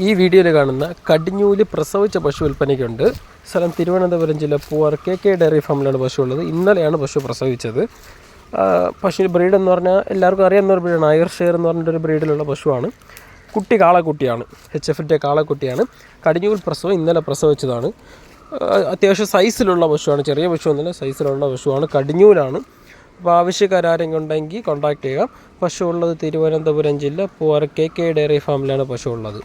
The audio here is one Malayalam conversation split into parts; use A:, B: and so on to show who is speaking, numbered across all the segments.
A: ഈ വീഡിയോയിൽ കാണുന്ന കടിഞ്ഞൂല് പ്രസവിച്ച പശു വിൽപ്പനയ്ക്കുണ്ട്. സ്ഥലം തിരുവനന്തപുരം ജില്ല പൂവാർ KK ഡയറി ഫാമിലാണ് പശു ഉള്ളത്. ഇന്നലെയാണ് പശു പ്രസവിച്ചത്. പശു ബ്രീഡ് എന്ന് പറഞ്ഞാൽ എല്ലാവർക്കും അറിയാവുന്ന ഒരു ബ്രീഡാണ്. ഐർഷെയർ എന്ന് പറഞ്ഞിട്ടൊരു ബ്രീഡിലുള്ള പശുവാണ്. കുട്ടി കാളക്കുട്ടിയാണ്, HFൻ്റെ കാളക്കുട്ടിയാണ്. കടിഞ്ഞൂൽ പ്രസവം ഇന്നലെ പ്രസവിച്ചതാണ്. അത്യാവശ്യം സൈസിലുള്ള പശുവാണ്, ചെറിയ പശു ഒന്നുമില്ല, സൈസിലുള്ള പശുവാണ്. കടിഞ്ഞൂലാണ്. അപ്പോൾ ആവശ്യക്കാരെങ്കിലും ഉണ്ടെങ്കിൽ കോൺടാക്ട് ചെയ്യുക. പശു ഉള്ളത് തിരുവനന്തപുരം ജില്ല പൂവാർ KK ഡയറി ഫാമിലാണ് പശു ഉള്ളത്.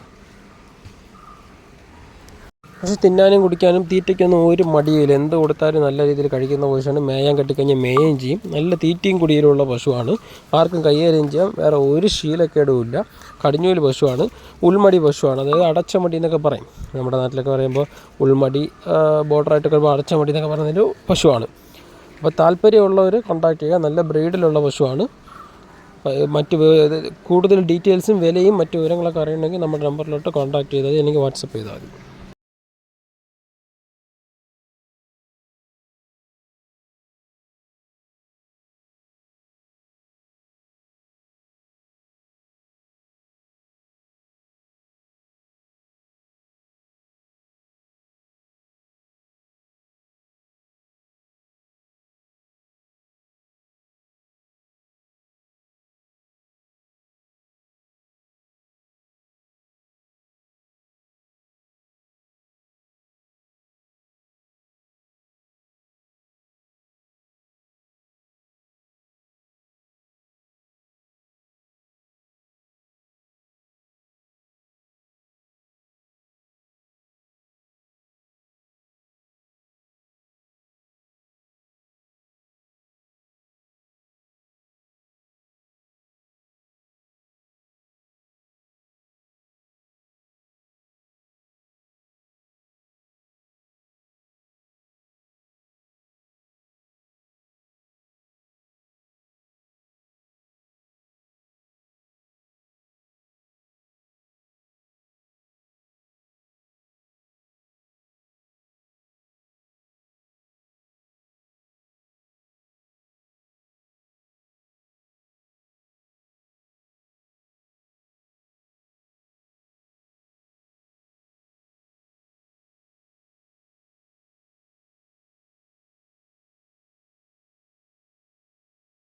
A: പക്ഷെ തിന്നാനും കുടിക്കാനും തീറ്റയ്ക്കൊന്നും ഒരു മടിയില്ല. എന്ത് കൊടുത്താലും നല്ല രീതിയിൽ കഴിക്കുന്ന പശുവാണ്. മേയാൻ കെട്ടിക്കഴിഞ്ഞാൽ മേയും ചെയ്യും. നല്ല തീറ്റയും കുടിയിലുള്ള പശുവാണ്. ആർക്കും കൈകാര്യം ചെയ്യാം. വേറെ ഒരു ശീലക്കേടുമില്ല. കടിഞ്ഞൂല് പശുവാണ്. ഉൾമടി പശുവാണ്. അതായത് അടച്ചമടി എന്നൊക്കെ പറയും. നമ്മുടെ നാട്ടിലൊക്കെ പറയുമ്പോൾ ഉൾമടി, ബോർഡറായിട്ടൊക്കെ പറയുമ്പോൾ അടച്ചമടി എന്നൊക്കെ പറയുന്നൊരു പശുവാണ്. അപ്പോൾ താല്പര്യമുള്ളവർ കോൺടാക്ട് ചെയ്യുക. നല്ല ബ്രീഡിലുള്ള പശുവാണ്. മറ്റ് കൂടുതൽ ഡീറ്റെയിൽസും വിലയും മറ്റു വിവരങ്ങളൊക്കെ അറിയണമെങ്കിൽ നമ്മുടെ നമ്പറിലോട്ട് കോൺടാക്ട് ചെയ്താൽ എനിക്ക് വാട്സപ്പ് ചെയ്താൽ മതി.